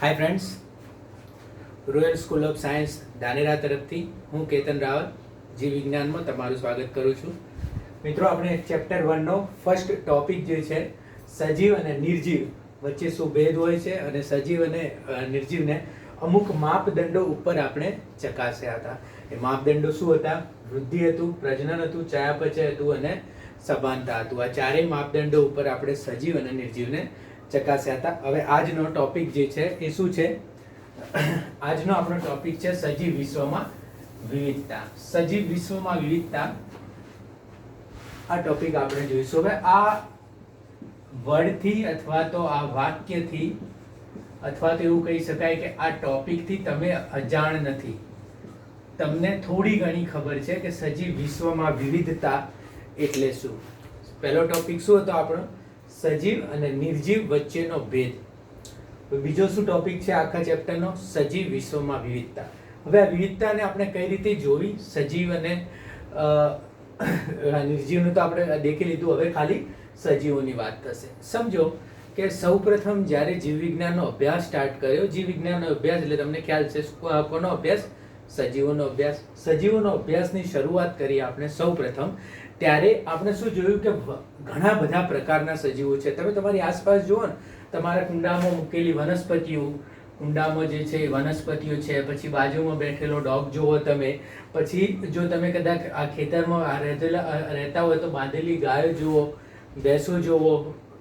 Hi friends, royal school of science Dhanera તરફથી હું કેતન રાવલ જીવ વિજ્ઞાનમાં તમારું સ્વાગત કરું છું. મિત્રો, આપણે ચેપ્ટર 1નો ફર્સ્ટ ટોપિક જે છે સજીવ અને નિર્જીવ વચ્ચે શું ભેદ હોય છે અને સજીવ અને નિર્જીવને અમુક માપદંડો ઉપર આપણે ચકાસ્યા હતા. એ માપદંડો શું હતા? વૃદ્ધિ હતું, પ્રજનન હતું, ચયાપચય હતું અને સભાનતા હતું. આ ચારેય માપદંડો ઉપર આપણે સજીવ અને નિર્જીવને ચકાસ્યા હતા. હવે આજનો ટોપિક જે છે એ શું છે? આજનો આપણો ટોપિક છે સજીવ વિશ્વમાં વિવિધતા. સજીવ વિશ્વમાં વિવિધતા આ ટોપિક આપણે જોઈશું. હવે આ વર્ડથી અથવા તો આ વાક્યથી અથવા તો એવું કહી શકાય કે આ ટોપિકથી તમે અજાણ નથી. તમને થોડી ઘણી ખબર છે કે સજીવ વિશ્વમાં વિવિધતા એટલે શું. પહેલો ટોપિક શું હતો આપણો? સજીવ અને નિર્જીવ વચ્ચેનો ભેદ. બીજો શું ટોપિક છે આખા ચેપ્ટરનો? સજીવ વિશ્વમાં વિવિધતા. હવે આ વિવિધતાને આપણે કઈ રીતે જોવી? સજીવ અને નિર્જીવનું તો આપણે દેખી લીધું. હવે ખાલી સજીવોની વાત થશે. સમજો કે સૌપ્રથમ જ્યારે જીવવિજ્ઞાનનો અભ્યાસ સ્ટાર્ટ કર્યો, જીવવિજ્ઞાનનો અભ્યાસ એટલે તમને ખ્યાલ છે કોનો અભ્યાસ? સજીવોનો અભ્યાસ. સજીવોનો અભ્યાસની શરૂઆત કરી આપણે સૌપ્રથમ, ત્યારે આપણે શું જોયું કે ઘણા બધા પ્રકારના સજીવો છે. તમે તમારી આસપાસ જુઓ ને, તમારા કુંડામાં મૂકેલી વનસ્પતિઓ, કુંડામાં જે છે એ વનસ્પતિઓ છે, પછી બાજુમાં બેઠેલો ડોગ જુઓ તમે, પછી જો તમે કદાચ આ ખેતરમાં રહેતા હોય તો બાંધેલી ગાયો જુઓ, ભેંસો જુઓ,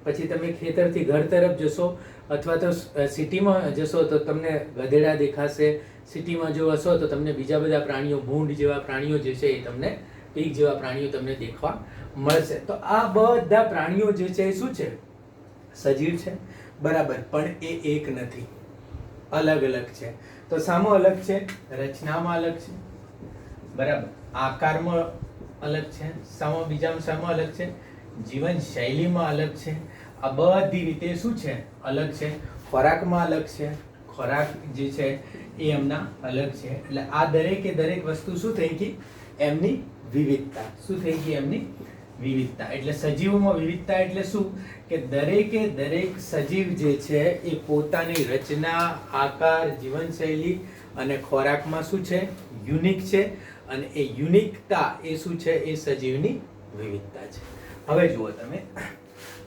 પછી તમે ખેતરથી ઘર તરફ જશો અથવા તો સિટીમાં જશો તો તમને ગધેડા દેખાશે. સિટીમાં જો હશો તો તમને બીજા બધા પ્રાણીઓ, ભૂંડ જેવા પ્રાણીઓ જે છે એ તમને, પીક જેવા પ્રાણીઓ તમને દેખવા મળશે. તો આ બધા પ્રાણીઓ જે છે એ શું છે? સજીવ છે, બરાબર. પણ એ એક નથી, અલગ અલગ છે. તો શામાં અલગ છે? રચનામાં અલગ છે, બરાબર. આકારમાં અલગ છે. શામાં અલગ છે? જીવન શૈલીમાં અલગ છે. આ બધી રીતે શું છે? અલગ છે. ખોરાકમાં અલગ છે. ખોરાક જે છે એ એમના અલગ છે. એટલે આ દરેકે દરેક વસ્તુ શું થઈ ગઈ? એમની વિવિધતા. શું થઈ ગઈ? એમની વિવિધતા. એટલે સજીવોમાં વિવિધતા એટલે શું? કે દરેકે દરેક સજીવ જે છે એ પોતાની રચના, આકાર, જીવનશૈલી અને ખોરાકમાં શું છે? યુનિક છે. અને એ યુનિકતા એ શું છે? એ સજીવની વિવિધતા છે. હવે જુઓ તમે,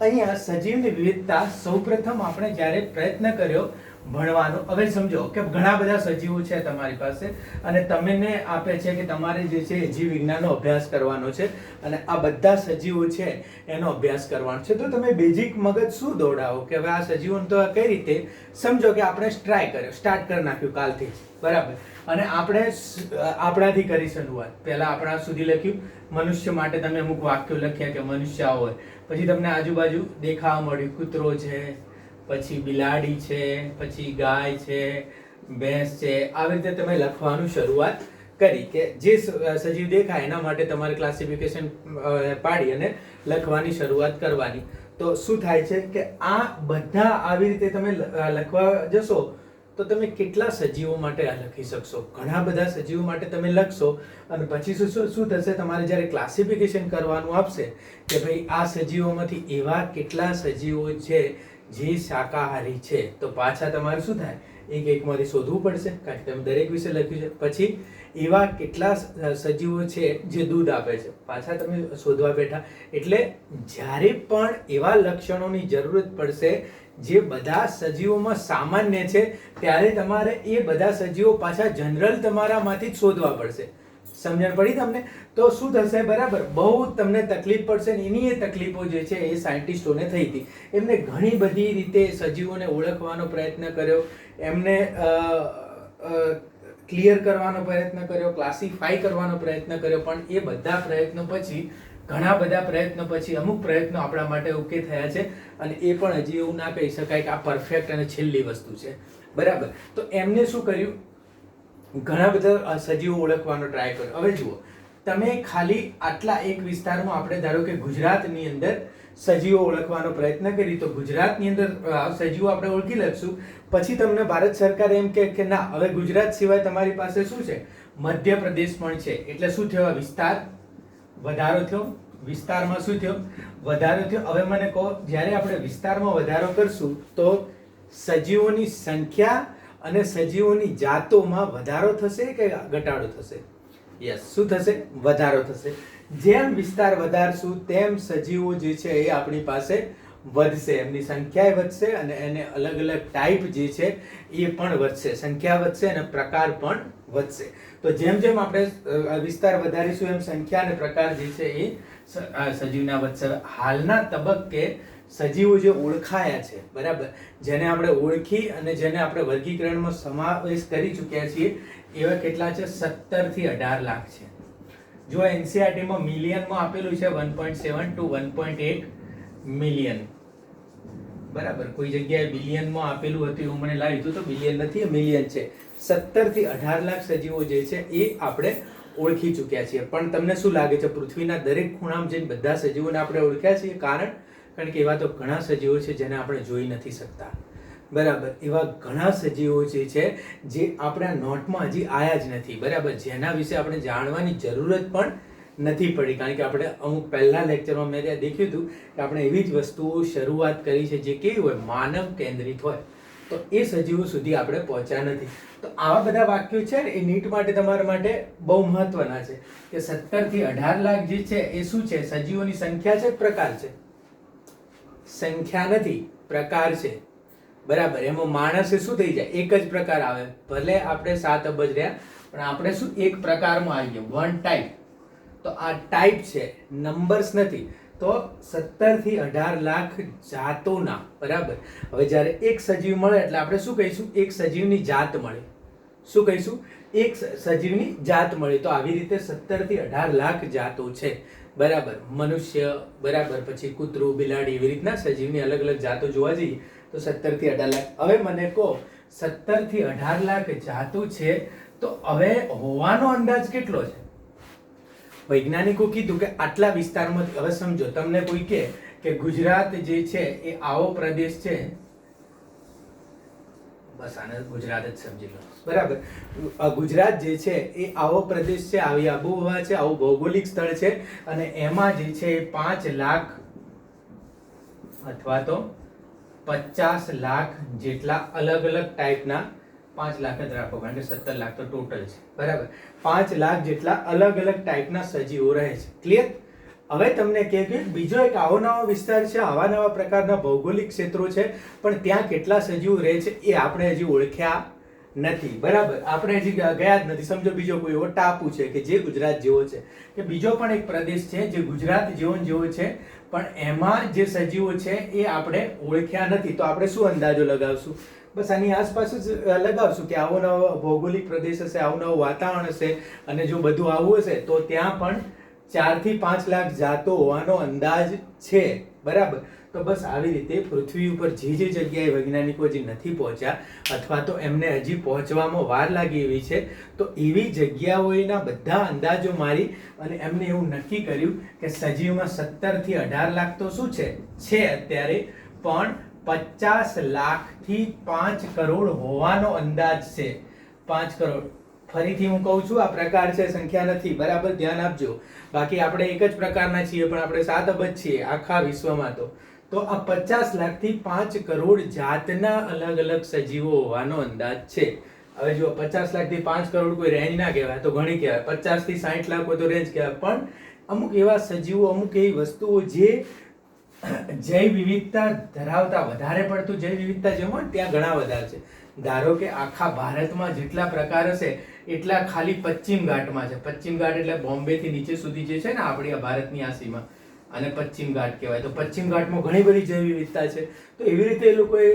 અહીંયા સજીવની વિવિધતા સૌપ્રથમ આપણે જ્યારે પ્રયત્ન કર્યો ભણવાનો. હવે સમજો કે ઘણા બધા સજીવો છે તમારી પાસે અને તમને આપે છે કે તમારે જે છે જીવ વિજ્ઞાનનો અભ્યાસ કરવાનો છે અને આ બધા સજીવો છે એનો અભ્યાસ કરવાનો છે. તો તમે બેઝિક મગજ શું દોડાવો કે હવે આ સજીવોને તો કઈ રીતે? સમજો કે આપણે ટ્રાય કર્યો, સ્ટાર્ટ કરી નાખ્યું કાલથી, બરાબર. અને આપણે આપણાથી કરી શરૂઆત. પહેલા આપણા સુધી લખ્યું, મનુષ્ય માટે તમે અમુક વાક્યો લખ્યા કે મનુષ્ય હોય. પછી તમને આજુબાજુ દેખાવા મળ્યું, કૂતરો છે, પછી બિલાડી છે, પછી ગાય છે, ભેંસ છે. આવી રીતે તમે લખવાનું શરૂઆત કરી કે જે સજીવ દેખાય એના માટે તમારે ક્લાસિફિકેશન પાડી અને લખવાની શરૂઆત કરવાની. તો શું થાય છે કે આ બધા આવી રીતે તમે લખવા જશો તો તમે કેટલા સજીવો માટે આ લખી શકશો? ઘણા બધા સજીવો માટે તમે લખશો અને પછી શું થશે? તમારે જ્યારે ક્લાસિફિકેશન કરવાનું આપશે કે ભાઈ આ સજીવોમાંથી એવા કેટલા સજીવો છે જે શાકાહારી છે, તો પાછા તમારે શું થાય? એકમાંથી શોધવું પડશે, કારણ કે તમે દરેક વિશે લખ્યું છે. પછી એવા કેટલા સજીવો છે જે દૂધ આપે છે, પાછા તમે શોધવા બેઠા. એટલે જ્યારે પણ એવા લક્ષણોની જરૂરત પડશે જે બધા સજીવોમાં સામાન્ય છે, ત્યારે તમારે એ બધા સજીવો પાછા જનરલ તમારામાંથી જ શોધવા પડશે. સમજણ પડી તમને? તો શું થશે? બરાબર, બહુ તમને તકલીફ પડશે. એની એ તકલીફો જે છે એ સાયન્ટિસ્ટોને થઈ હતી. એમને ઘણી બધી રીતે સજીવોને ઓળખવાનો પ્રયત્ન કર્યો, એમને ક્લિયર કરવાનો પ્રયત્ન કર્યો, ક્લાસિફાઈ કરવાનો પ્રયત્ન કર્યો. પણ એ બધા પ્રયત્નો પછી, ઘણા બધા પ્રયત્નો પછી અમુક પ્રયત્નો આપણા માટે ઓકે થયા છે અને એ પણ હજી એવું ના કહી શકાય કે આ પરફેક્ટ અને છેલ્લી વસ્તુ છે, બરાબર. તો એમને શું કર્યું? ઘણા બધા સજીવો ઓળખવાનો ટ્રાય કર્યો. હવે જુઓ તમે, ખાલી આટલા એક વિસ્તારમાં આપણે ધારો કે ગુજરાતની અંદર સજીવો ઓળખવાનો પ્રયત્ન કરી તો ગુજરાતની અંદર સજીવો આપણે ઓળખી લઈશું. પછી તમને ભારત સરકાર એમ કે ના, હવે ગુજરાત સિવાય તમારી પાસે શું છે? મધ્યપ્રદેશ પણ છે. એટલે શું થયો? વિસ્તાર વધારો થયો. વિસ્તારમાં શું થયો? વધારો થયો. હવે મને કહો, જ્યારે આપણે વિસ્તારમાં વધારો કરશું તો સજીવોની સંખ્યા અને સજીવોની જાતોમાં વધારો થશે કે ઘટાડો થશે? યસ, શું થશે? વધારો થશે. જેમ વિસ્તાર વધારશું તેમ સજીવો જે છે એ આપણી પાસે વધશે, એમની સંખ્યા વધશે અને એને અલગ અલગ ટાઈપ જે છે એ પણ વધશે, સંખ્યા વધશે અને પ્રકાર પણ વધશે. તો જેમ જેમ આપણે વિસ્તાર વધારીશું એમ સંખ્યા અને પ્રકાર જે છે એ સજીવના વધશે. હાલના તબક્કે સજીવો જે ઓળખાયા છે, બરાબર, જેને આપણે ઓળખી અને જેને આપણે વર્ગીકરણમાં સમાવેશ કરી ચૂક્યા છીએ એવા કેટલા છે? 17 થી 18 લાખ છે. જો એનસીઆરટીમાં મિલિયનમાં આપેલું છે 1.7 to 1.8 મિલિયન, બરાબર. કોઈ જગ્યાએ બિલિયનમાં આપેલું હતું એવું મને લાગ્યું તો બિલિયન નથી, મિલિયન છે. 17 થી 18 લાખ સજીવો જે છે એ આપણે ઓળખી ચૂક્યા છીએ. પણ તમને શું લાગે છે, પૃથ્વીના દરેક ખૂણામાં જઈને બધા સજીવોને આપણે ઓળખ્યા છીએ? કારણ કે એવા તો ઘણા સજીવો છે જેને આપણે જોઈ નથી શકતા, બરાબર. એવા ઘણા સજીવો જે છે જે આપણા નોટમાં હજી આયા જ નથી, બરાબર, જેના વિશે આપણે જાણવાની જરૂરત પણ નથી પડી. કારણ કે આપણે અમુક પહેલા લેક્ચરમાં મેં ત્યાં દેખ્યું હતું કે આપણે એવી જ વસ્તુઓ શરૂઆત કરી છે જે કેવી હોય, માનવ કેન્દ્રિત હોય. તો એ સજીવો સુધી આપણે પહોંચ્યા નથી. તો આવા બધા વાક્યો છે ને એ નીટ માટે તમારા માટે બહુ મહત્વના છે કે 17 થી 18 લાખ જે છે એ શું છે? સજીવોની સંખ્યા છે, પ્રકાર છે? સંખ્યા નથી, પ્રકાર છે, બરાબર. એમાં માણસે શું થઈ જાય? એક જ પ્રકાર આવે. ભલે આપણે 7 અબજ રહ્યા પણ આપણે શું એક પ્રકારમાં આવી ગયા, વન ટાઈપ. તો આ ટાઈપ છે, નંબર્સ નથી. તો 17 થી 18 લાખ જાતોના, બરાબર. હવે જ્યારે એક સજીવ મળે એટલે આપણે શું કહીશું? એક સજીવની જાત મળે. શું કહીશું? એક સજીવની જાત મળે. તો આવી રીતે 17 થી 18 લાખ જાતો છે, બરાબર. મનુષ્ય, બરાબર, પછી કૂતરું, બિલાડી, એવી રીતના સજીવની અલગ અલગ જાતો જોવા જઈએ તો 17 થી 18 લાખ. હવે મને કહો 17 થી 18 લાખ જાતો છે તો હવે હોવાનો અંદાજ કેટલો છે? વૈજ્ઞાનિકો કીધું કે આટલા વિસ્તારમાં. હવે સમજો, તમને કોઈ કહે કે ગુજરાત જે છે એ આવો પ્રદેશ છે, બસ આને ગુજરાત જ સમજી લો, બરાબર. ગુજરાત જે છે એ આવો પ્રદેશ છે, આવી આબોહવા છે, આવું ભૌગોલિક સ્થળ છે અને એમાં જે છે 5 લાખ અથવા તો 50 લાખ જેટલા અલગ અલગ ટાઈપના, 5 લાખ જ રાખો કારણ કે 17 લાખ તો ટોટલ છે, બરાબર. 5 લાખ જેટલા અલગ અલગ ટાઈપના સજીવો રહે છે. ક્લિયર? હવે તમને કહે કે બીજો એક આવો નવો વિસ્તાર છે, આવા નવા પ્રકારના ભૌગોલિક ક્ષેત્રો છે, પણ ત્યાં કેટલા સજીવો રહે છે એ આપણે હજી ઓળખ્યા નથી, બરાબર. આપણે હજી ગયા જ નથી. સમજો બીજો કોઈ એવો ટાપુ છે કે જે ગુજરાત જેવો છે, કે બીજો પણ એક પ્રદેશ છે જે ગુજરાત જેવો છે પણ એમાં જે સજીવો છે એ આપણે ઓળખ્યા નથી. તો આપણે શું અંદાજો લગાવશું? બસ આની આસપાસ જ લગાવશું કે આવો નવો ભૌગોલિક પ્રદેશ હશે, આવું નવું વાતાવરણ હશે અને જો બધું આવું હશે તો ત્યાં પણ 4 થી 5 લાખ જાતો હોવાનો અંદાજ છે, બરાબર. તો બસ આવી રીતે પૃથ્વી ઉપર જે જગ્યાએ વૈજ્ઞાનિકો હજી નથી પહોંચ્યા અથવા તો એમને હજી પહોંચવામાં વાર લાગી એવી છે, તો એવી જગ્યાઓના બધા અંદાજો મારી અને એમને એવું નક્કી કર્યું કે સજીવમાં 17 થી 18 લાખ તો શું છે અત્યારે, પણ 50 લાખથી 5 કરોડ હોવાનો અંદાજ છે. 5 કરોડ. ફરીથી હું કહું છું, આ પ્રકાર છે, સંખ્યા નથી, બરાબર. ધ્યાન આપજો. બાકી આપણે એક જ પ્રકારના છીએ પણ આપણે 7 અબજ છીએ આખા વિશ્વમાં. તો આ 50 લાખથી 5 કરોડ જાતના અલગ અલગ સજીવો હોવાનો અંદાજ છે. હવે જો 50 લાખથી 5 કરોડ કોઈ રેન્જ ના કહેવાય, તો ઘણી કહેવાય. 50 થી 60 લાખ હોય તો રેન્જ કહેવાય. પણ અમુક એવા સજીવો, અમુક એવી વસ્તુઓ જે જૈવ વિવિધતા ધરાવતા, વધારે પડતું જૈવ વિવિધતા જેમ હોય ત્યાં ઘણા વધારે છે. ધારો કે આખા ભારતમાં જેટલા પ્રકાર હશે એટલા ખાલી પશ્ચિમ ઘાટમાં છે. પશ્ચિમ ઘાટ એટલે બોમ્બે થી નીચે સુધી જે છે ને આપણી આ ભારતની આ સીમા, અને પશ્ચિમ ઘાટ કહેવાય. તો પશ્ચિમ ઘાટમાં ઘણી બધી જૈવ વિવિધતા છે. તો એવી રીતે એ લોકોએ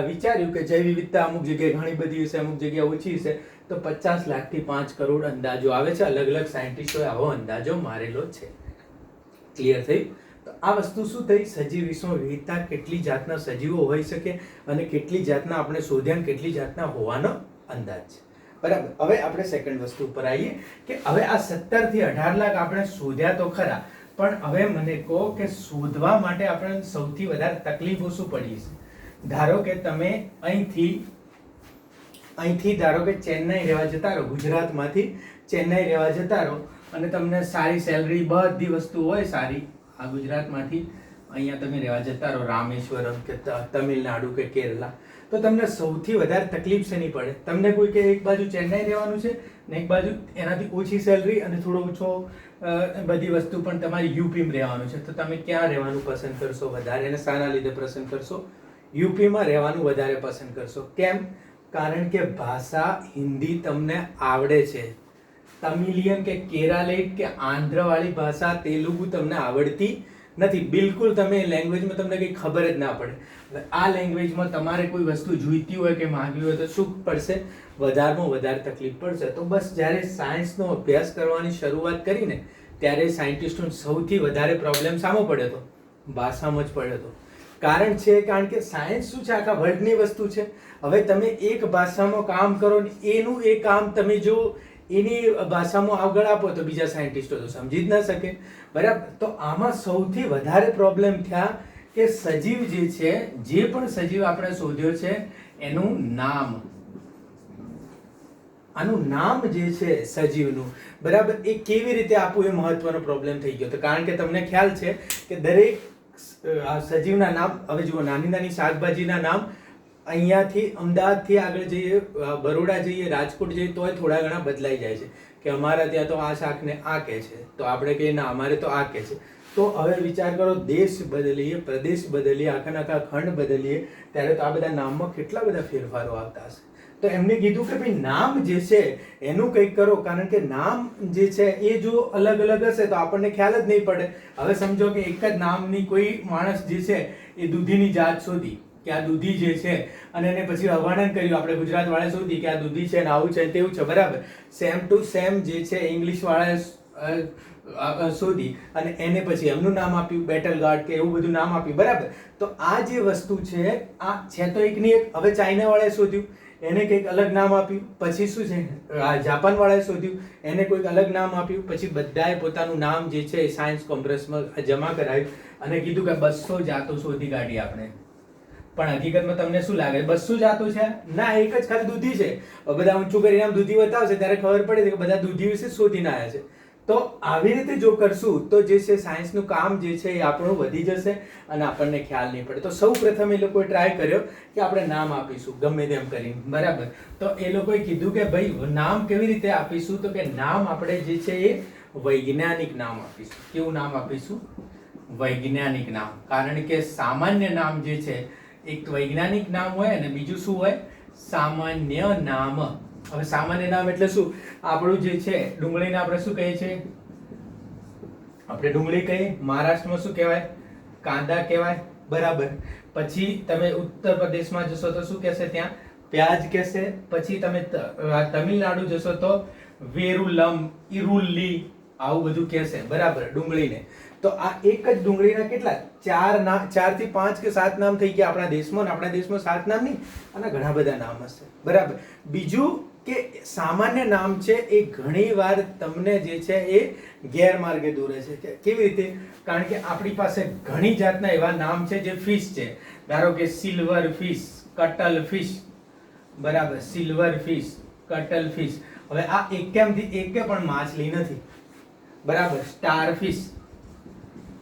વિચાર્યું કે જૈવ વિવિધતા અમુક જગ્યાએ ઘણી બધી હશે, અમુક જગ્યાએ ઓછી હશે. તો 50 લાખથી 5 કરોડ અંદાજો આવે છે. અલગ અલગ સાયન્ટિસ્ટોએ આવો અંદાજો મારેલો છે. ક્લિયર થયું? તો આ વસ્તુ શું થઈ? સજીવ વિશ્વમાં વિવિધતા, કેટલી જાતના સજીવો હોઈ શકે અને કેટલી જાતના આપણે શોધ્યા, કેટલી જાતના હોવાનો અંદાજ છે, બરાબર. હવે આપણે સેકન્ડ વસ્તુ ઉપર આવીએ કે હવે આ 17 થી 18 લાખ આપણે શોધ્યા તો ખરા, પણ હવે મને કહો કે શોધવા માટે આપણે સૌથી વધારે તકલીફો શું પડી છે? ધારો કે તમે અહીંથી ધારો કે ચેન્નઈ રહેવા જતા રહો, ગુજરાતમાંથી ચેન્નઈ રહેવા જતા રહો અને તમને સારી સેલરી, બધી વસ્તુ હોય સારી, આ ગુજરાતમાંથી અહીંયા તમે રહેવા જતા રહો રામેશ્વરમ કે તમિલનાડુ કે કેરલા, તો તમને સૌથી વધારે તકલીફ શેની પડે? તમને કોઈ કે એક બાજુ ચેન્નાઈ રહેવાનું છે ને એક બાજુ એનાથી ઓછી સેલરી અને થોડો ઓછો બધી વસ્તુ પણ તમારે યુપીમાં રહેવાનું છે, તો તમે ક્યાં રહેવાનું પસંદ કરશો વધારે અને શાના લીધે પસંદ કરશો? યુપીમાં રહેવાનું વધારે પસંદ કરશો. કેમ? કારણ કે ભાષા હિન્દી તમને આવડે છે. તમિલિયન કે કેરાલેટ કે આંધ્રવાળી ભાષા તેલુગુ તમને આવડતી નથી બિલકુલ. તમે લેંગ્વેજમાં તમને કંઈ ખબર જ ના પડે. આ લેંગ્વેજમાં તમારે કોઈ વસ્તુ જોઈતી હોય કે માંગવી હોય તો શું પડશે? વધારેમાં વધારે તકલીફ પડશે. તો બસ જ્યારે સાયન્સનો અભ્યાસ કરવાની શરૂઆત કરીને ત્યારે સાયન્ટિસ્ટોને સૌથી વધારે પ્રોબ્લેમ સામો પડ્યો હતો? ભાષામાં જ પડ્યો હતો. કારણ કે સાયન્સ શું છે? આખા વર્લ્ડની વસ્તુ છે. હવે તમે એક ભાષામાં કામ કરો ને એનું એ કામ તમે જો એની ભાષામાં આગળ આપો તો બીજા સાયન્ટિસ્ટો તો સમજી જ ના શકે, બરાબર? તો આમાં સૌથી વધારે પ્રોબ્લેમ થયા કે સજીવ જે છે, જે પણ સજીવ આપણે શોધ્યો છે એનું નામ, આનું નામ જે છે સજીવનું, બરાબર, એ કેવી રીતે આપવું એ મહત્વનો પ્રોબ્લેમ થઈ ગયો. તો કારણ કે તમને ખ્યાલ છે કે દરેક સજીવના નામ, હવે જુઓ, નાની નાની શાકભાજીના નામ અહીંયાથી અમદાવાદથી આગળ જઈએ, બરોડા જઈએ, રાજકોટ જઈએ તોય થોડા ઘણા બદલાઈ જાય છે કે અમારા ત્યાં તો આ શાકને આ કહે છે, તો આપણે કહીએ ના અમારે તો આ કહે છે. તો હવે વિચાર કરો, દેશ બદલીએ, પ્રદેશ બદલીએ, આખા ખંડ બદલીએ ત્યારે તો આ બધા નામમાં કેટલા બધા ફેરફારો આવતા હશે. તો એમને કીધું કે ભાઈ નામ જે છે એનું કંઈક કરો, કારણ કે નામ જે છે એ જો અલગ અલગ હશે તો આપણને ખ્યાલ જ નહીં પડે. હવે સમજો કે એક જ નામની કોઈ માણસ જે છે એ દૂધીની જાત શોધી કે આ દૂધી જે છે અને એને પછી અવર્ણન કર્યું, આપણે ગુજરાત વાળા શોધી કે આ દૂધી છે ને આવું છે તેવું છે, બરાબર. સેમ ટુ સેમ જે છે ઇંગ્લિશ વાળા શોધી અને એને પછી એમનું નામ આપ્યું, બેટલ ગાર્ડ કે એવું બધું નામ આપ્યું, બરાબર. તો આ જે વસ્તુ છે આ છે તો એકની એક. હવે ચાઇના વાળાએ શોધ્યું, એને કંઈક અલગ નામ આપ્યું. પછી શું છે, જાપાન વાળાએ શોધ્યું, એને કોઈક અલગ નામ આપ્યું. પછી બધાએ પોતાનું નામ જે છે સાયન્સ કોંગ્રેસમાં જમા કરાવ્યું અને કીધું કે 200 જાતો શોધી કાઢી આપણે. પણ હકીકતમાં તમને શું લાગે 200 જાતો છે? ના, એક જ ખાલી દૂધી છે. બધા ઊંચું કરીને આમ દૂધી બતાવશે ત્યારે ખબર પડે કે બધા દૂધી વિશે શોધીને આવ્યા છે. તો આવી રીતે જો કરશું તો જે છે સાયન્સનું કામ જે છે એ આપણું વધી જશે અને આપણને ખ્યાલ નહીં પડે. તો સૌ પ્રથમ એ લોકોએ ટ્રાય કર્યો કે આપણે નામ આપીશું ગમે તેમ કરીને, બરાબર. તો એ લોકોએ કીધું કે ભાઈ નામ કેવી રીતે આપીશું? તો કે નામ આપણે જે છે એ વૈજ્ઞાનિક નામ આપીશું. કેવું નામ આપીશું? વૈજ્ઞાનિક નામ. કારણ કે સામાન્ય નામ જે છે એક વૈજ્ઞાનિક નામ હોય અને બીજું શું હોય? સામાન્ય નામ. હવે સામાન્ય નામ એટલે શું? આપણું જે છે ડુંગળીને આપણે શું કહીએ છીએ? આપણે ડુંગળી કહીએ. મહારાષ્ટ્રમાં શું કહેવાય? કાંદા કહેવાય, બરાબર. પછી તમે ઉત્તર પ્રદેશમાં જશો તો શું કહેશે? ત્યાં પ્યાજ કહેશે. પછી તમે તમિલનાડુ જશો તો વેરુલમ, ઈરુલ્લી, આવું બધું કહેશે, બરાબર, ડુંગળીને. તો આ એક જ ડુંગળીના કેટલા 4 થી 5 કે 7 નામ થઈ ગયા આપણા દેશમાં. આપણા દેશમાં 7 નામ નહીં, આના ઘણા બધા નામ હશે, બરાબર. બીજું કે સામાન્ય નામ છે એ ઘણીવાર તમને જે છે એ ગેરમાર્ગે દોરે છે. કેવી રીતે? કારણ કે આપણી પાસે ઘણી જાતના એવા નામ છે જે ફિશ છે. ધારો કે સિલ્વર ફિશ, કટલ ફિશ, બરાબર, સિલ્વર ફિશ, કટલ ફિશ. હવે આ એકેમાંથી એકે પણ માછલી નથી, બરાબર. સ્ટાર ફિશ,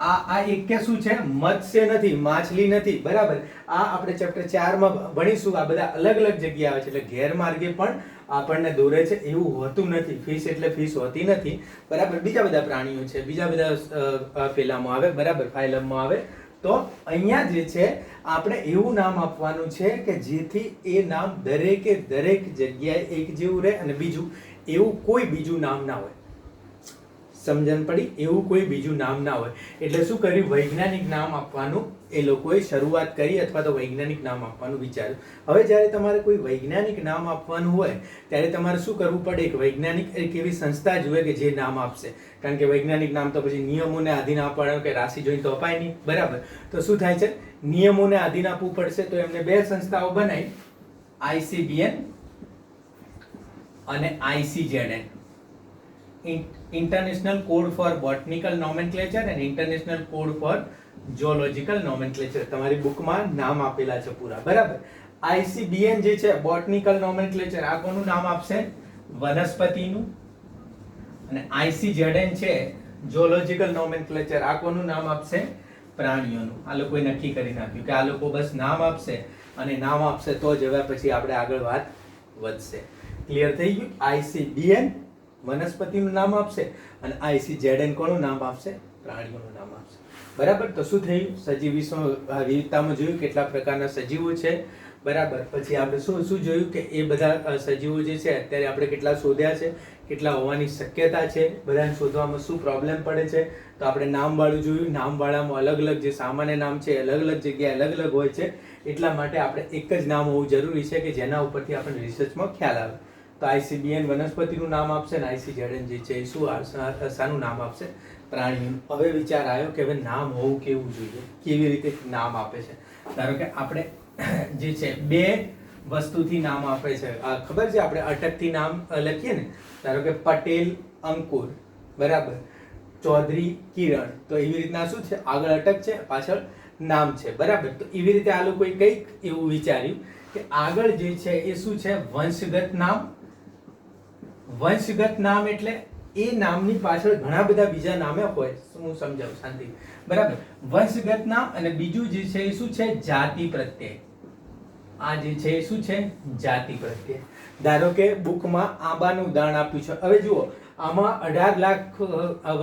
આ એકે શું છે? મત્સ્ય નથી, માછલી નથી, બરાબર. આ આપણે ચેપ્ટર 4 માં ભણીશું. આ બધા અલગ અલગ જગ્યાએ આવે છે એટલે ગેરમાર્ગે પણ આપણને દોરે છે. એવું હોતું નથી. ફિશ એટલે ફિશ હોતી નથી, બરાબર. બીજા બધા પ્રાણીઓ છે, બીજા બધા પેલામાં આવે, બરાબર, ફાઇલમમાં આવે. તો અહીંયા જે છે આપણે એવું નામ આપવાનું છે કે જેથી એ નામ દરેકે દરેક જગ્યાએ એક જેવું રહે અને બીજું એવું કોઈ બીજું નામ ના હોય. સમજણ પડી? એવું કોઈ બીજું નામ ના હોય. એટલે શું કર્યું? વૈજ્ઞાનિક નામ આપવાનું એ લોકોએ શરૂઆત કરી અથવા તો વૈજ્ઞાનિક નામ આપવાનું વિચાર્યું. હવે જ્યારે તમારે કોઈ વૈજ્ઞાનિક નામ આપવાનું હોય ત્યારે તમારે શું કરવું પડે? એક વૈજ્ઞાનિક એક એવી સંસ્થા જોઈએ કે જે નામ આપશે. કારણ કે વૈજ્ઞાનિક નામ તો પછી નિયમોને આધીન આપવાનું, કે રાશિ જોઈને તો અપાય નહીં, બરાબર. તો શું થાય છે? નિયમોને આધીન આપવું પડશે. તો એમને 2 સંસ્થાઓ બનાવી, ICBN અને ICZN, international code for botanical nomenclature અને international code for zoological nomenclature. તમારી બુકમાં નામ આપેલા છે પૂરા, બરાબર. ICBN જે છે બોટનિકલ નોમેનક્લેચર, આ કોનું નામ આપશે? વનસ્પતિનું. અને ICZN છે ઝૂઓલોજીકલ નોમેનક્લેચર, આ કોનું નામ આપશે? પ્રાણીઓનું. આ લોકોએ નક્કી કરી નાખ્યું કે આ લોકો બસ નામ આપશે અને નામ આપશે તો જ હવે પછી આપણે આગળ વાત વધશે. ક્લિયર થઈ ગયું? ICBN વનસ્પતિનું નામ આપશે અને ICZN કોનું નામ આપશે? પ્રાણીઓનું નામ આપશે. બરાબર. તો શું થયું? સજીવ વિવિધતામાં જોયું કેટલા પ્રકારના સજીવો છે. બરાબર. પછી આપણે શું જોયું કે એ બધા સજીવો જે છે અત્યારે આપણે કેટલા શોધ્યા છે, કેટલા હોવાની શક્યતા છે, બધાને શોધવામાં શું પ્રોબ્લેમ પડે છે. તો આપણે નામવાળું જોયું. નામવાળામાં અલગ અલગ જે સામાન્ય નામ છે અલગ અલગ જગ્યાએ અલગ અલગ હોય છે. એટલા માટે આપણે એક જ નામ હોવું જરૂરી છે કે જેના ઉપરથી આપણને રિસર્ચમાં ખ્યાલ આવે. તો ICBN વનસ્પતિનું નામ આપશે અને ICZN જે છે એ શાનું નામ આપશે? પ્રાણીનું. હવે વિચાર આવ્યો કે હવે નામ હોવું કેવું જોઈએ, કેવી રીતે નામ આપે છે. ધારો કે આપણે જે છે બે વસ્તુથી નામ આપે છે. ખબર છે આપણે અટકથી નામ લખીએ ને, ધારો કે પટેલ અંકુર, બરાબર, ચૌધરી કિરણ. તો એવી રીતના શું છે, આગળ અટક છે, પાછળ નામ છે. બરાબર. તો એવી રીતે આ લોકોએ કંઈક એવું વિચાર્યું કે આગળ જે છે એ શું છે? વંશગત નામ. વંશગત નામ એટલે એ નામની પાછળ ઘણા બધા બીજા નામે હોય. હું સમજાવું શાંતિ. બરાબર. વંશગત નામ અને બીજું જે છે એ શું છે? જાતિ પ્રત્યય. આ જે છે એ શું છે? જાતિ પ્રત્યય. ધારો કે બુકમાં આંબાનું ઉદાહરણ આપ્યું છે. હવે જુઓ, આમાં 18 લાખ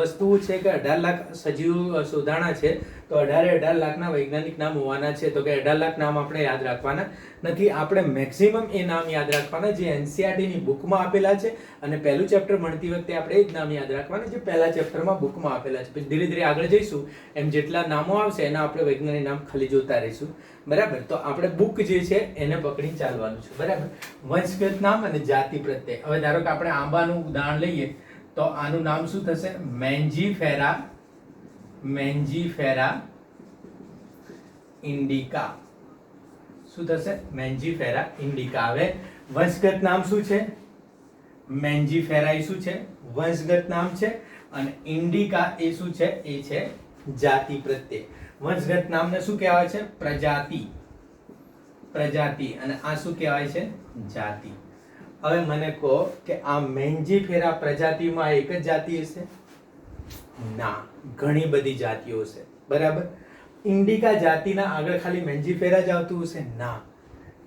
વસ્તુઓ છે કે 18 લાખ સજીવો શોધાણા છે. તો 18 લાખના વૈજ્ઞાનિક નામ હોવાના છે. તો કે 18 લાખ નામ આપણે યાદ રાખવાના નથી. આપણે મેક્સિમમ એ નામ યાદ રાખવાના જે NCERT ની બુકમાં આપેલા છે. અને પહેલું ચેપ્ટર ભણતી વખતે આપણે એ જ નામ યાદ રાખવાના જે પહેલા ચેપ્ટરમાં બુકમાં આપેલા છે. પછી ધીરે ધીરે આગળ જઈશું એમ જેટલા નામો આવશે એના આપણે વૈજ્ઞાનિક નામ ખાલી જોતા રહીશું. બરાબર. તો આપણે બુક જે છે એને પકડી ચાલવાનું છે. બરાબર. વંશગત નામ અને જાતિ પ્રત્યય. હવે ધારો કે આપણે આંબાનું ઉદાહરણ લઈએ તો આનું નામ શું થશે? મેન્જીફેરા. મેન્જીફેરા ઇન્ડિકા. શું થશે? મેન્જીફેરા ઇન્ડિકા. હવે વંશગત નામ શું છે? મેન્જીફેરા એ શું છે? વંશગત નામ છે. અને ઇન્ડિકા એ શું છે? એ છે જાતિ પ્રત્યય. વંશગત નામને શું કહેવાય છે? પ્રજાતિ. પ્રજાતિ. અને આ શું કહેવાય છે? જાતિ. હવે મને કહો કે આ મેન્જીફેરા પ્રજાતિમાં એક જ જાતિ હશે? ના, ઘણી બધી જાતિઓ છે. બરાબર. ઇન્ડિકા જાતિના આગળ ખાલી મેન્જીફેરા જ આવતું હશે? ના,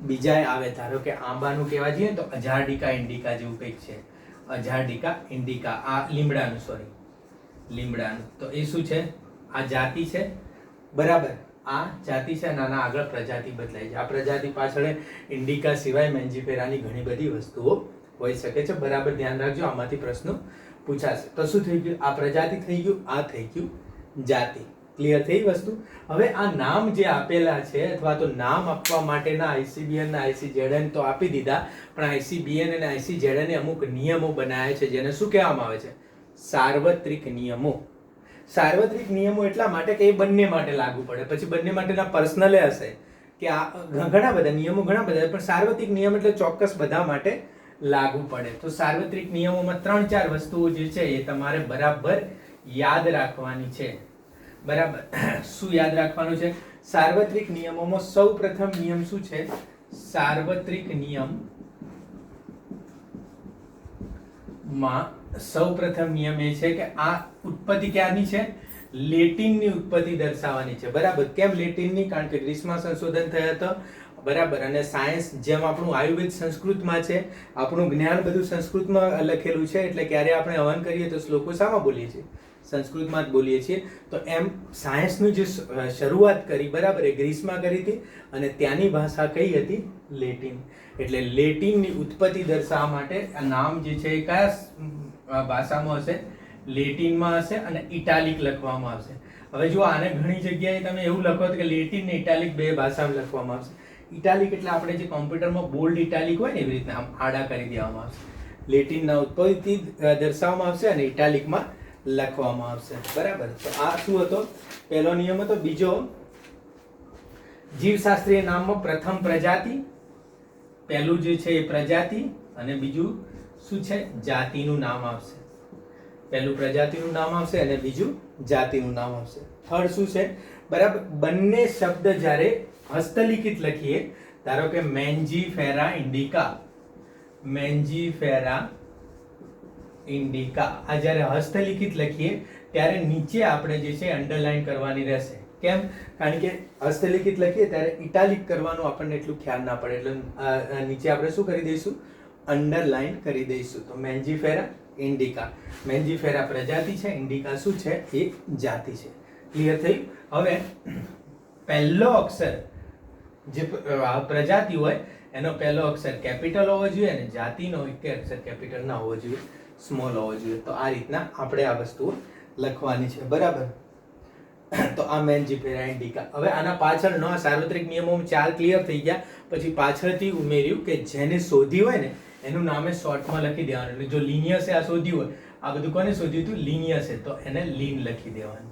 બીજા આવે. ધારો કે આંબાનું કહેવા જઈએ તો અજારડિકા ઇન્ડિકા જેવું કંઈક છે. અજારડિકા ઇન્ડિકા. આ લીમડાનું, સોરી, લીમડાનું. તો એ શું છે? આ જાતિ છે. બરાબર. આ જાતિ છે. નાના આગળ પ્રજાતિ બદલાય છે. આ પ્રજાતિ પાછળ ઇન્ડિકા સિવાય મેન્જીફેરાની ઘણી બધી વસ્તુઓ હોઈ શકે છે. બરાબર ધ્યાન રાખજો, આમાંથી પ્રશ્નો પૂછાશે. તો શું થઈ ગયું? આ પ્રજાતિ થઈ ગયું, આ થઈ ગયું જાતિ. ક્લિયર થઈ વસ્તુ? હવે આ નામ જે આપેલા છે અથવા તો નામ આપવા માટેના ICBN અને ICZN તો આપી દીધા, પણ ICBN અને ICZN એ અમુક નિયમો બનાવ્યા છે જેને શું કહેવામાં આવે છે? સાર્વત્રિક નિયમો. સાર્વત્રિક નિયમો એટલા માટે કે એ બંને માટે લાગુ પડે. પછી બંને માટેના પર્સનલે હશે કે આ ઘણા બધા નિયમો, ઘણા બધા, પણ સાર્વત્રિક નિયમ એટલે ચોક્કસ બધા માટે લાગુ પડે. તો સાર્વત્રિક નિયમોમાં 3-4 વસ્તુઓ જે છે એ તમારે બરાબર યાદ રાખવાની છે. બરાબર. શું યાદ રાખવાનું છે? સાર્વત્રિક નિયમોમાં સૌપ્રથમ નિયમ શું છે? સાર્વત્રિક નિયમ માં સૌપ્રથમ નિયમ એ છે કે આ ઉત્પત્તિ ક્યાંની છે? લેટિનની ઉત્પત્તિ દર્શાવવાની છે. બરાબર. કેમ લેટિનની? કારણ કે ગ્રીસમાં સંશોધન થયા હતા. બરાબર. અને સાયન્સ જેમ આપણું આયુર્વેદ સંસ્કૃતમાં છે, આપણું જ્ઞાન બધું સંસ્કૃતમાં લખેલું છે. એટલે ક્યારે આપણે હવન કરીએ તો શ્લોકો શામાં બોલીએ છીએ? સંસ્કૃતમાં જ બોલીએ છીએ. તો એમ સાયન્સની જે શરૂઆત કરી, બરાબર, એ ગ્રીસમાં કરી હતી. અને ત્યાંની ભાષા કઈ હતી? લેટિન. એટલે લેટિનની ઉત્પત્તિ દર્શાવવા માટે આ નામ જે છે એ કયા ભાષામાં હશે? લેટિનમાં હશે. અને ઇટાલિક લખવામાં આવશે. હવે જો આને ઘણી જગ્યાએ તમે એવું લખો કે લેટિન ને ઇટાલિક બે ભાષામાં લખવામાં આવશે. ઇટાલિક એટલે આપણે જે કોમ્પ્યુટરમાં બોલ્ડ ઇટાલિક હોય ને એવી રીતના આમ આડા કરી દેવામાં આવશે. લેટિનના ઉત્પત્તિ દર્શાવવામાં આવશે અને ઇટાલિકમાં લખવામાં આવશે. બરાબર. તો આ શું હતો? પહેલો નિયમ હતો. બીજો, જીવશાસ્ત્રીય નામમાં પ્રથમ પ્રજાતિ. પહેલું જે છે એ પ્રજાતિ અને બીજું શું છે? જાતિનું નામ આવશે. પહેલું પ્રજાતિનું નામ આવશે અને બીજું જાતિનું નામ આવશે. થર્ડ શું છે? બરાબર. બંને શબ્દ જ્યારે હસ્તલિખિત લખીએ, ધારો કે મેન્જીફેરા ઇન્ડિકા, મેન્જીફેરા ઇન્ડિકા, આ જ્યારે હસ્તલિખિત લખીએ ત્યારે નીચે આપણે જે છે અંડરલાઈન કરવાની રહેશે. કેમ? કારણ કે હસ્તલિખિત લખીએ ત્યારે ઇટાલિક કરવાનું આપણને એટલું ખ્યાલ ના પડે, એટલે નીચે આપણે શું કરી દઈશું? અંડરલાઈન કરી દઈશું. તો મેન્જીફેરા ઇન્ડિકા, મેન્જીફેરા પ્રજાતિ છે, ઇન્ડિકા શું છે? એ જાતિ છે. ક્લિયર થયું? હવે પહેલો અક્ષર જે પ્રજાતિ હોય એનો પહેલો અક્ષર કેપિટલ હોવો જોઈએ અને જાતિનો એક અક્ષર કેપિટલ ના હોવો જોઈએ, સ્મોલ હોવો જોઈએ. તો આ રીતના આપણે આ વસ્તુઓ લખવાની છે. બરાબર? તો આ મેન્જીફેરા ઇન્ડિકા. હવે આના પાછળનો સાર્વત્રિક નિયમો 4 ક્લિયર થઈ ગયા. પછી પાછળથી ઉમેર્યું કે જેને શોધી હોય ને એનું નામે શોર્ટમાં લખી દેવાનું. એટલે જો લિનિયસે આ શોધ્યું હોય, આ બધું કોને શોધ્યું હતું? લિનિયસે, તો એને લીન લખી દેવાનું.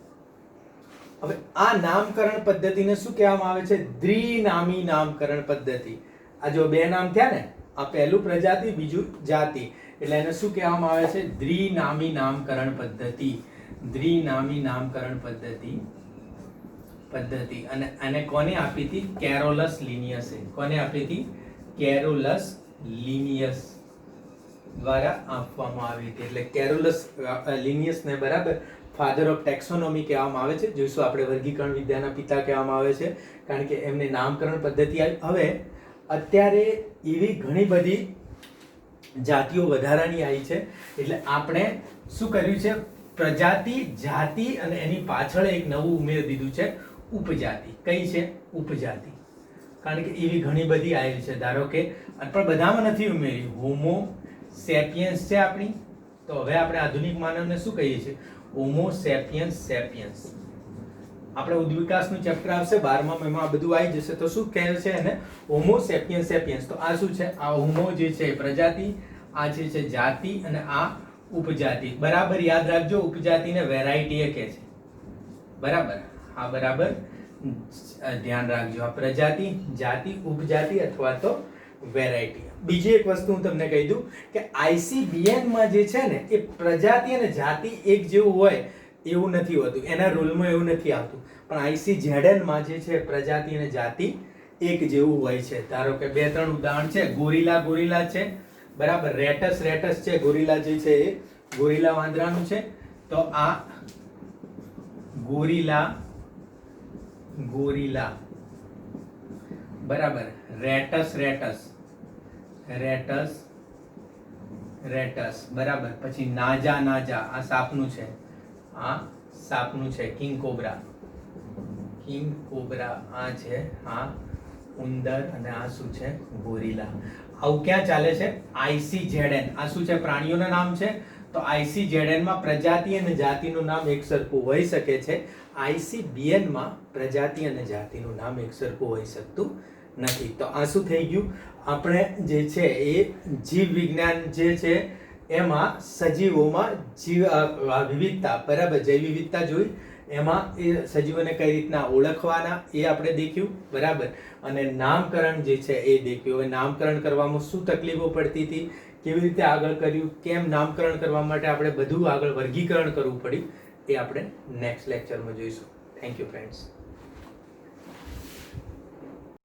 હવે આ નામકરણ પદ્ધતિને શું કહેવામાં આવે છે? દ્વિનામી નામકરણ પદ્ધતિ. આ જો બે નામ થયા ને, આ પહેલું પ્રજાતિ, બીજું જાતિ, એટલે એને શું કહેવામાં આવે છે? દ્વિનામી નામકરણ પદ્ધતિ. દ્વિનામી નામકરણ પદ્ધતિ. અને આને કોને આપી હતી? કેરોલસ લિનિયસે. કોને આપી હતી? કેરોલસ લિનિયસ દ્વારા આપવામાં આવી હતી. એટલે કેરોલસ લિનિયસને બરાબર ફાધર ઓફ ટેક્સોનોમી કહેવામાં આવે છે. જોઈશું આપણે વર્ગીકરણ વિદ્યાના પિતા કહેવામાં આવે છે, કારણ કે એમને નામકરણ પદ્ધતિ આવી. હવે અત્યારે એવી ઘણી બધી જાતિઓ વધારાની આવી છે, એટલે આપણે શું કર્યું છે? પ્રજાતિ, જાતિ અને એની પાછળ એક નવું ઉમેરી દીધું છે, ઉપજાતિ. કઈ છે? ઉપજાતિ. કારણ કે એવી ઘણી બધી આવેલી છે. ધારો કે પણ બધામાં નથી ઉમેર્યું. હોમો સેપિયન્સ છે આપણી, તો હવે આપણે આધુનિક માનવને શું કહીએ છીએ? હોમો સેપિયન્સ સેપિયન્સ. આપણે ઉદ્વિકાસનું ચેપ્ટર આવશે 12માં, એમાં આ બધું આવી જશે. તો શું કહે છે એને? હોમો સેપિયન્સ સેપિયન્સ. તો આ શું છે? આ હોમો જે છે પ્રજાતિ, આ જે છે જાતિ અને આ ઉપજાતિ. બરાબર યાદ રાખજો, ઉપજાતિને વેરાયટી કહે છે. બરાબર? હા, બરાબર ધ્યાન રાખજો. આ પ્રજાતિ, જાતિ, ઉપજાતિ અથવા તો વેરાયટી. બીજી એક વસ્તુ હું તમને કહી દઉં કે ICBN માં જે છે ને એ પ્રજાતિ અને જાતિ એક જેવું હોય એવું નથી હોતું, એના રૂલમાં એવું નથી આવતું. પણ ICZN માં જે છે પ્રજાતિ અને જાતિ એક જેવું હોય છે. ધારો કે 2-3 ઉદાહરણ છે. ગોરીલા છે, બરાબર. રેટસ છે. ગોરીલા જે છે એ ગોરીલા વાંદરાનું છે. તો આ ગોરીલા, બરાબર. રેટસ, બરાબર. પછી નાજા, આ સાપનું છે, કિંગ કોબ્રા, આ છે આ ઉંદર અને આ શું છે? ગોરીલા. આવું ક્યાં ચાલે છે? ICZN. આ શું છે? પ્રાણીઓના નામ છે. તો ICZN માં પ્રજાતિ અને જાતિનું નામ એક સરખું હોઈ શકે છે. ICBN માં પ્રજાતિ અને જાતિનું નામ એક સરખું હોઈ શકતું નથી. તો આ શું થઈ ગયું? આપણે જે છે એ જીવ વિજ્ઞાન જે છે એમાં સજીવોમાં વિવિધતા, બરાબર, જૈવ વિવિધતા જોઈ. એમાં એ સજીવોને કઈ રીતના ઓળખવાના એ આપણે દેખ્યું, બરાબર. અને નામકરણ જે છે એ દેખ્યું. હવે નામકરણ કરવામાં શું તકલીફો પડતી હતી, કેવી રીતે આગળ કર્યું, કેમ નામકરણ કરવા માટે આપણે બધું આગળ વર્ગીકરણ કરવું પડ્યું, એ આપણે નેક્સ્ટ લેક્ચરમાં જોઈશું. Thank you friends.